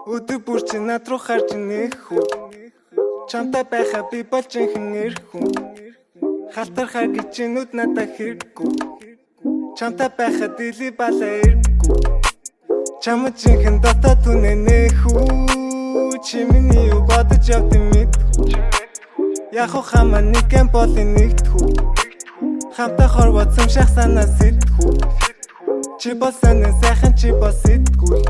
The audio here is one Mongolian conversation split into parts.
Өдөр бүр чи над руу харж нэх үү. Чамтай байхаа би болж инхэнэр хүн. Халтархаа гэж нүд надад хэрэггүй. Чамтай байхаа дили балаа эрггүй. Чамд жинхэн дотоод түнэнэх үү. Чи миний юу бодож явдсан мэдгүй. Яг хамаа нэгэн болын нэгтгэв. Хамтаа хорвоо цөмших санаа сэтгүү. Чи бол сонин сайхан чи бол сэтгүүл.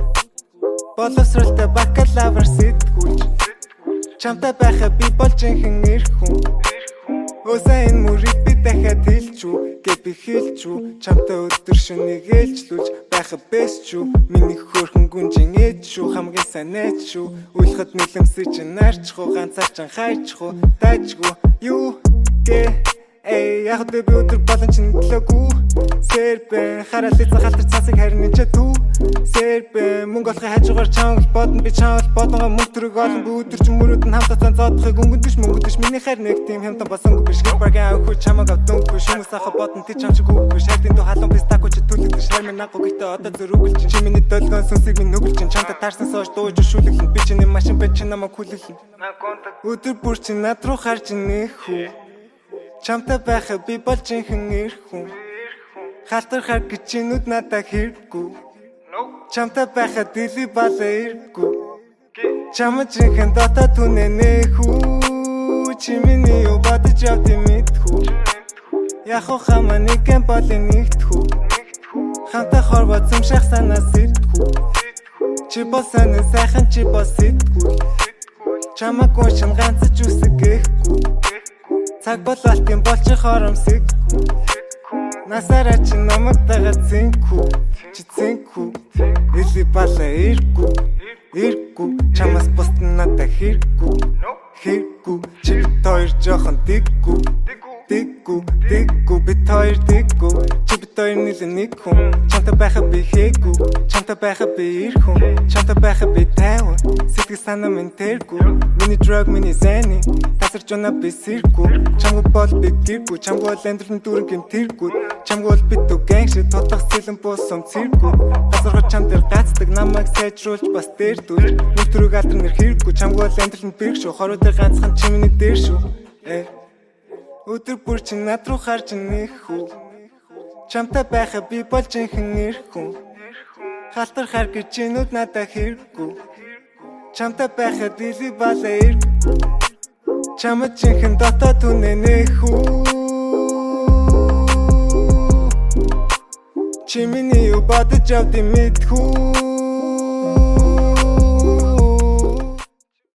Боловсралтай бакалавр сэтгүүлж. Чамтай байхаа би болж инхэн эрх хүн. Өсөө энэ мөрийг би дахиад хэлчихв. Гэт би хэлчихв. Чамтай өдөр шөнөгийг ээлжлүүлж байхаа бэсчүү. Миний хөөрхөн гүнжин ээжүү. Хамгийн сайн найзчүү. Үлхэд нэлэмсэж нарчхуу. Ганцаар ч хайчхуу. Дайчгүй юу гэ. Яг би өдөр болон ч нөлөөгүй. Сэрбэ хараад эцэг халтар цаасыг харин ч дүү. Сэрбэ мөнгө олохын хажуугаар чаавал бодно би чаавал бодгоо мөнгө төрөг олон би өдөр ч мөрөд нь хамтаа зоодохыг өнгөдөж мөнгөдөж миний хайр нэг тийм хямдан басангүй биш гэрбагийн авах чамаг авдаггүй шүмс ахаа бодно ти чам шиг үгүй шалдын дөө халуун бис тако ч төлөвдөж шармын наггүй гэхдээ одоо зөрүүгэлж чи миний долгоон сүнсийг минь нүгэлж чамтай таарсан сууж дууж шүлэглэн би чиний машин бэн чи намайг хүлээлэн өдөр бүр чи над руу харж нэх үү. Чамтай байхаа би болж инхэн эрх хүн. Халтархаа гэж нүд надад хэрэггүй. Чамтай байхаа дили балаа эрггүй. Чамд жинхэн дотоод түнэнэх үү. Чи миний юу бодож явдсан мэдгүй. Яг хамаа нэгэн болын нэгтгэв. Хамтаа хорвоо цөмших санаа сэтгүү. Чи бол сонин сайхан чи бол сэтгүүл. Чамаг уушин ганцж үсгэхгүй. Цаг бололтын болчих хоромсэг. Насаараа чи намайг дагаад зинхүү. Чи зинхүү. Эли балаа эрггүй. Эрггүй. Чамаас бусд надад хэрэггүй. Хэрэггүй. Чи бит хоёр жоохон дэггүй. Дэггүй. Дэггүй. Бит хоёр дэггүй. Чи бит хоёр нийлэн нэг хүн. Чамтай байхаа би хээггүй. Чамтай байхаа би эрх хүн. Чамтай байхаа би тайван. Сэтгэл санаа минь тэргүй. Миний drug миний зэний. Тасарч унаа би сэргүй. Чамгүй бол би гэргүй. Чамгүй бол амьдрын дүүрэн гэм тэргүй. Чамгүй бол бит үү гэнгшид тодох сэлэн буусан цэргүй. Газархаа чам дээр гацдаг намайг сайжруулж бас дээрдүүл. Нүд төрөг алдар нэр хэрэггүй. Чамгүй бол амьдрын бэрх шүү. Хоруу дээр ганцхан чи миний дээр шүү. Өдөр бүр чи над руу харж нэх үү. Чамтай байхаа би болж инхэн эрх хүн. Халтархаа гэж нүд надад хэрэггүй. Чамтай байхаа дили балаа эрггүй. Чамд жинхэн дотоод түнэнэх үү. Чи миний юу бодож явдсан мэдгүй.